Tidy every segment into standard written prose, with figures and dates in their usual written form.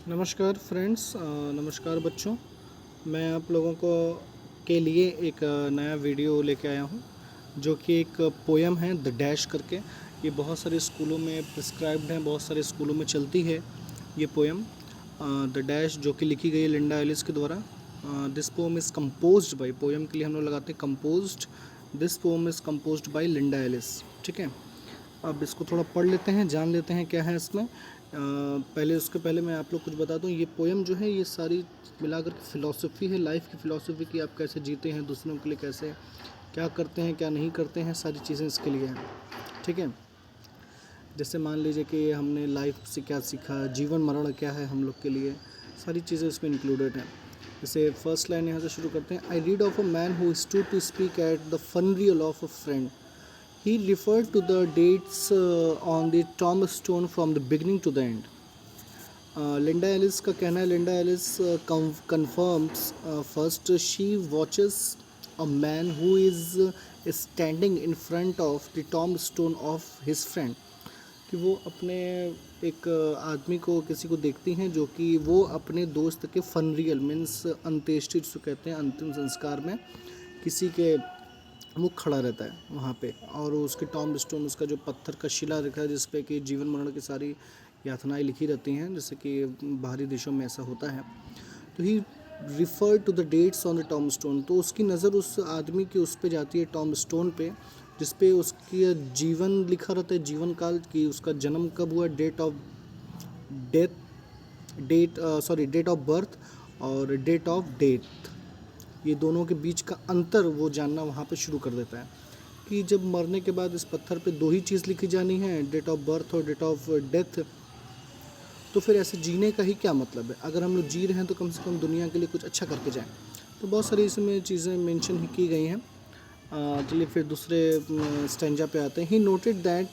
नमस्कार फ्रेंड्स, नमस्कार बच्चों। मैं आप लोगों को के लिए एक नया वीडियो लेके आया हूँ, जो कि एक पोयम है द डैश करके। ये बहुत सारे स्कूलों में प्रिस्क्राइब्ड है, बहुत सारे स्कूलों में चलती है ये पोयम द डैश, जो कि लिखी गई है लिंडा एलिस के द्वारा। This poem is composed by, poem के लिए हम लोग लगाते हैं composed. This poem is composed by Linda Ellis. ठीक है, अब इसको थोड़ा पढ़ लेते हैं, जान लेते हैं क्या है इसमें। पहले उसके पहले मैं आप लोग कुछ बता दूं, ये पोयम जो है ये सारी मिलाकर के फ़िलॉसफी है, लाइफ की फ़िलॉसफी की। आप कैसे जीते हैं, दूसरों के लिए कैसे क्या करते हैं, क्या नहीं करते हैं, सारी चीज़ें इसके लिए हैं। ठीक है, जैसे मान लीजिए कि हमने लाइफ से क्या सीखा, जीवन मरण क्या है हम लोग के लिए, सारी चीज़ें इसमें इंक्लूडेड हैं। जैसे फर्स्ट लाइन यहाँ से शुरू करते हैं। I read of a man who stood to speak at the funeral of a friend. He referred to the dates on the tombstone from the beginning to the end. Linda Ellis का कहना है, Linda Ellis confirms first she watches a man who is standing in front of the tombstone of his friend. कि वो अपने एक आदमी को, किसी को देखती हैं जो कि वो अपने दोस्त के फनरियल मीन्स अंत्येष्टि जिसको कहते हैं, अंतिम संस्कार में किसी के वो खड़ा रहता है वहाँ पे, और उसके टॉम्ब स्टोन, उसका जो पत्थर का शिला रखा है जिस पे कि जीवन मरण की सारी यातनाएं लिखी रहती हैं, जैसे कि बाहरी देशों में ऐसा होता है। तो he refer to the dates on the tombstone, तो उसकी नज़र उस आदमी की उस पे जाती है टॉम्ब स्टोन पे, जिस पे उसकी जीवन लिखा रहता है, जीवन काल की, उसका जन्म कब हुआ, date of death, date of birth और डेट ऑफ डेथ, ये दोनों के बीच का अंतर वो जानना वहाँ पे शुरू कर देता है कि जब मरने के बाद इस पत्थर पे दो ही चीज़ लिखी जानी है, डेट ऑफ बर्थ और डेट ऑफ डेथ, तो फिर ऐसे जीने का ही क्या मतलब है। अगर हम लोग जी रहे हैं तो कम से कम दुनिया के लिए कुछ अच्छा करके जाएं। तो बहुत सारी इसमें चीज़ें मेंशन की गई हैं। चलिए फिर दूसरे स्टेंजा पे आते हैं। He noted that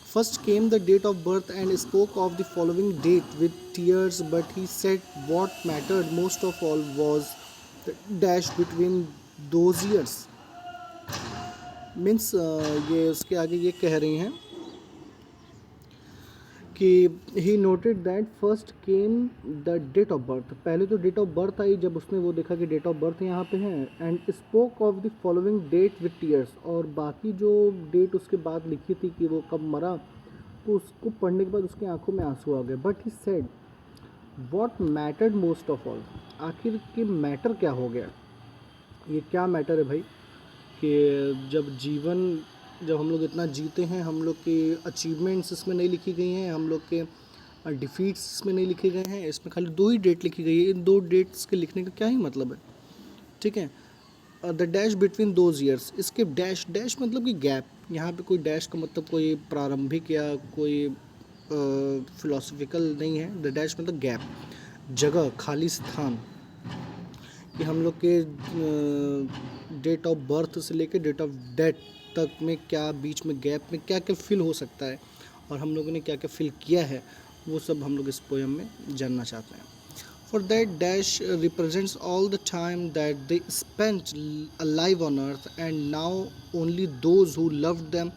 first came the date of birth and spoke of the following date with tears, but he said what mattered most of all was the dash between those years. Means ये उसके आगे ये कह रही हैं कि he noted that first came the date of birth, पहले तो डेट ऑफ बर्थ आई जब उसने वो देखा कि डेट ऑफ बर्थ यहाँ पे है, and spoke of the following date with tears, और बाकी जो डेट उसके बाद लिखी थी कि वो कब मरा, तो उसको पढ़ने के बाद उसकी आंखों में आंसू आ गए। But he said what mattered most of all, आखिर के मैटर क्या हो गया, ये क्या मैटर है भाई, कि जब हम लोग इतना जीते हैं, हम लोग के अचीवमेंट्स इसमें नहीं लिखी गई हैं, हम लोग के डिफीट्स इसमें नहीं लिखे गए हैं, इसमें खाली दो ही डेट लिखी गई है। इन दो डेट्स के लिखने का क्या ही मतलब है। ठीक है, the dash between those years, इसके डैश, डैश मतलब कि गैप, यहाँ पे कोई डैश का मतलब कोई प्रारंभिक या कोई फिलोसफिकल नहीं है। द डैश मतलब गैप, जगह, खाली स्थान, कि हम लोग के डेट ऑफ बर्थ से लेकर डेट ऑफ डेथ तक में क्या बीच में गैप में क्या क्या फिल हो सकता है, और हम लोगों ने क्या क्या फिल किया है, वो सब हम लोग इस पोएम में जानना चाहते हैं। For that dash represents all the time that they spent alive on earth, and now only those who loved them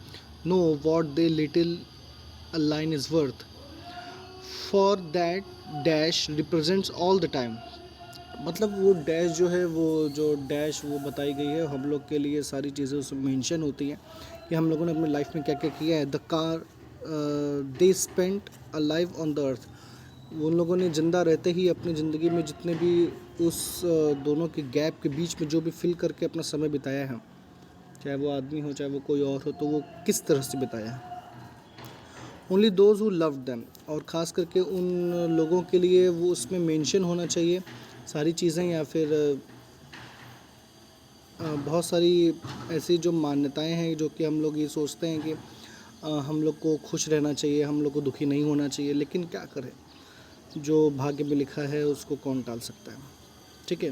know what they little a line is worth. For that dash represents all the time, मतलब वो dash जो है, वो जो dash वो बताई गई है, हम लोग के लिए सारी चीज़ें उसमें मेंशन होती हैं कि हम लोगों ने अपनी लाइफ में क्या क्या किया है। The car they spent a life on the earth, उन लोगों ने ज़िंदा रहते ही अपनी ज़िंदगी में जितने भी उस दोनों के गैप के बीच में जो भी फिल करके अपना समय बिताया है, चाहे वो आदमी हो चाहे वो कोई और हो, तो वो किस तरह से बिताया है। Only those who love them, और ख़ास करके उन लोगों के लिए वो उसमें मेंशन होना चाहिए सारी चीज़ें, या फिर बहुत सारी ऐसी जो मान्यताएं हैं जो कि हम लोग ये सोचते हैं कि हम लोग को खुश रहना चाहिए, हम लोग को दुखी नहीं होना चाहिए, लेकिन क्या करें, जो भाग्य में लिखा है उसको कौन टाल सकता है। ठीक है,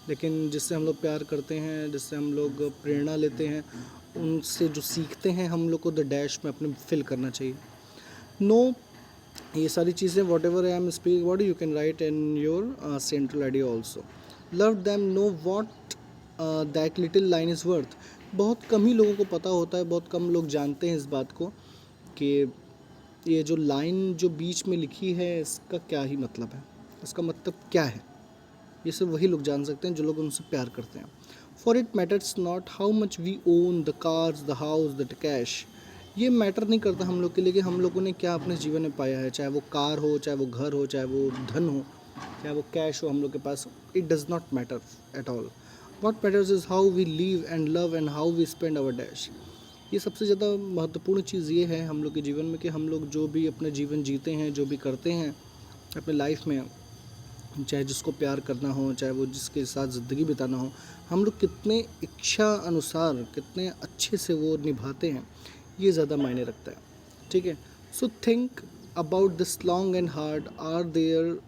लेकिन जिससे हम लोग प्यार करते हैं, जिससे हम लोग प्रेरणा लेते हैं, उनसे जो सीखते हैं, हम लोग को द डैश में अपने फिल करना चाहिए। नो, ये सारी चीज़ें what ever I am speaking about, you can write in your central idea also. Love them know what that little line is worth, बहुत कम ही लोगों को पता होता है, बहुत कम लोग जानते हैं इस बात को कि ये जो लाइन जो बीच में लिखी है इसका क्या ही मतलब है, इसका मतलब क्या है, ये सिर्फ वही लोग जान सकते हैं जो लोग उनसे प्यार करते हैं। For it matters not how much we own the cars, the house, the cash. ये मैटर नहीं करता हम लोग के लिए कि हम लोगों ने क्या अपने जीवन में पाया है, चाहे वो कार हो, चाहे वो घर हो, चाहे वो धन हो, चाहे वो कैश हो हम लोग के पास। It does not matter at all. What matters is how we live and love and how we spend our dash. ये सबसे ज़्यादा महत्वपूर्ण चीज़ ये है हम लोग के जीवन में कि हम लोग जो भी अपने जीवन जीते हैं, जो भी करते हैं अपने लाइफ में, चाहे जिसको प्यार करना हो, चाहे वो जिसके साथ ज़िंदगी बिताना हो, हम लोग कितने इच्छा अनुसार कितने अच्छे से वो निभाते हैं, ये ज़्यादा मायने रखता है। ठीक है, so think about this long and hard, are there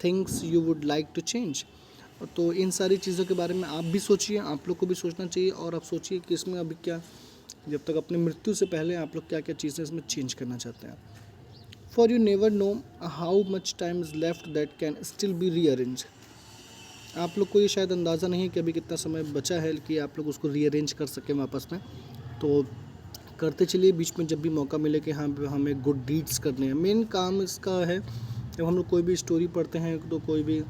things you would like to change. तो इन सारी चीज़ों के बारे में आप भी सोचिए, आप लोग को भी सोचना चाहिए, और आप सोचिए कि इसमें अभी क्या, जब तक अपनी मृत्यु से पहले आप लोग क्या क्या चीज़ें इसमें चेंज करना चाहते हैं। For you never know how much time is left that can still be rearrange. आप लोग को ये शायद अंदाज़ा नहीं है कि अभी कितना समय बचा है कि आप लोग उसको रीअरेंज कर सकें वापस में। तो करते चलिए बीच में जब भी मौका मिले कि हाँ हमें गुड डीड्स करने हैं। मेन काम इसका है, जब हम लोग कोई भी स्टोरी पढ़ते हैं तो कोई भी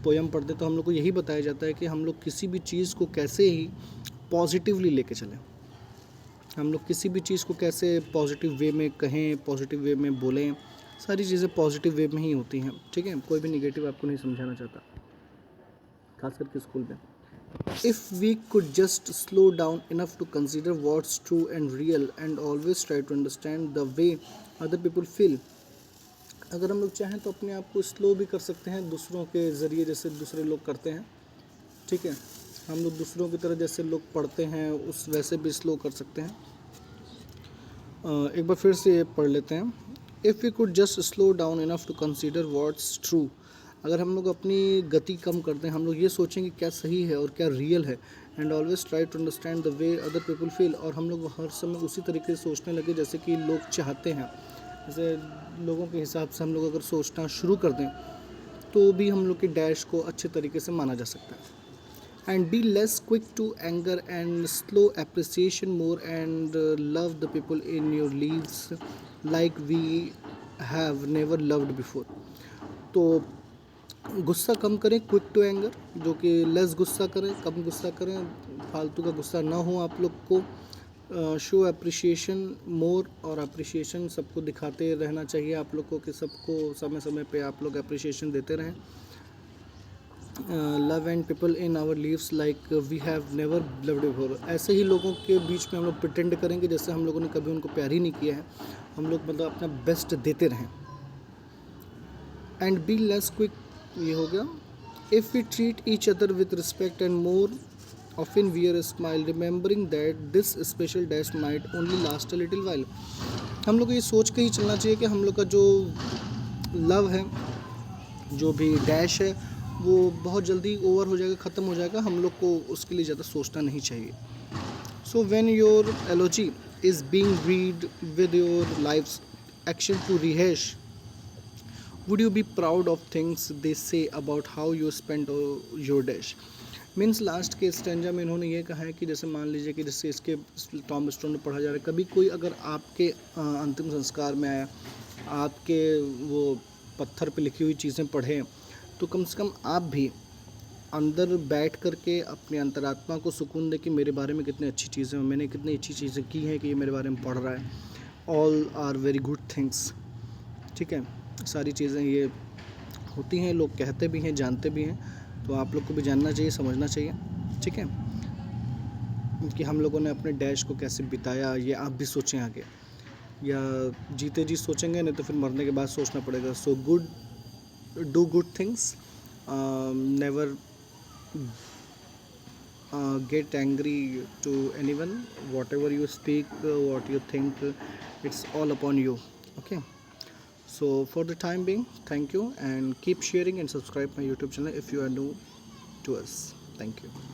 पोयम पढ़ते हैं तो हम लोग को यही बताया जाता है कि हम लोग किसी भी चीज़ को कैसे ही पॉजिटिवली लेके चलें, हम लोग किसी भी चीज़ को कैसे पॉजिटिव वे में कहें, पॉजिटिव वे में बोलें। सारी चीज़ें पॉजिटिव वे में ही होती हैं। ठीक है, कोई भी निगेटिव आपको नहीं समझाना चाहता, खास करके स्कूल में। If we could just slow down enough to consider what's true and real and always try to understand the way other people feel. अगर हम लोग चाहें तो अपने आप को स्लो भी कर सकते हैं दूसरों के ज़रिए, जैसे दूसरे लोग करते हैं। ठीक है, हम लोग दूसरों की तरह जैसे लोग पढ़ते हैं उस वैसे भी स्लो कर सकते हैं। एक बार फिर से ये पढ़ लेते हैं। If we could just slow down enough to consider what's true. अगर हम लोग अपनी गति कम कर दें, हम लोग ये सोचेंगे क्या सही है और क्या रियल है, and always try to understand the way other people feel. और हम लोग हर समय उसी तरीके से सोचने लगे जैसे कि लोग चाहते हैं, जैसे लोगों के हिसाब से हम लोग अगर सोचना शुरू कर दें तो भी हम लोग के डैश को अच्छे तरीके से माना जा सकता है। And be less quick to anger and slow appreciation more, and love the people in your lives like we have never loved before। तो गुस्सा कम करें, क्विक टू एंगर, जो कि लेस गुस्सा करें, कम गुस्सा करें, फालतू का गुस्सा ना हो आप लोग को। शो अप्रिशिएशन मोर, और अप्रिशिएशन सबको दिखाते रहना चाहिए आप लोग को कि सबको समय समय पे आप लोग अप्रिशिएशन देते रहें। Love and people in our lives like we have never loved before. ऐसे ही लोगों के बीच में हम लोग प्रिटेंड करेंगे जैसे हम लोगों ने कभी उनको प्यार ही नहीं किया है, हम लोग मतलब अपना बेस्ट देते रहें। एंड बी लेस क्विक, ये हो गया। If we treat each other with respect and more often wear smile, remembering that this special dash might only last a little while. हम लोग को ये सोच के ही चलना चाहिए कि हम लोग का जो लव है, जो भी डैश है, वो बहुत जल्दी ओवर हो जाएगा, ख़त्म हो जाएगा। हम लोग को उसके लिए ज़्यादा सोचना नहीं चाहिए। So when your eulogy is being read with your life's actions to rehash, would you be proud of things they say about how you spend your dash. Means last के स्टेंजा में इन्होंने ये कहा है कि जैसे मान लीजिए कि जैसे इसके टॉम स्टोन में पढ़ा जा रहा है, कभी कोई अगर आपके अंतिम संस्कार में आया, आपके वो पत्थर पे लिखी हुई चीज़ें पढ़ें, तो कम से कम आप भी अंदर बैठ कर के अपने अंतरात्मा को सुकून दे कि मेरे बारे में कितनी अच्छी चीज़ें हैं, मैंने कितनी अच्छी चीज़ें की हैं कि ये मेरे बारे में पढ़ रहा है। All are very good things. ठीक है, सारी चीज़ें ये होती हैं, लोग कहते भी हैं, जानते भी हैं, तो आप लोग को भी जानना चाहिए, समझना चाहिए। ठीक है, कि हम लोगों ने अपने डैश को कैसे बिताया, ये आप भी सोचें आगे, या जीते जी सोचेंगे नहीं तो फिर मरने के बाद सोचना पड़ेगा। So good, do good things, never get angry to anyone, whatever you speak, what you think, it's all upon you. Okay, so for the time being, thank you, and keep sharing and subscribe my YouTube channel if you are new to us. Thank you.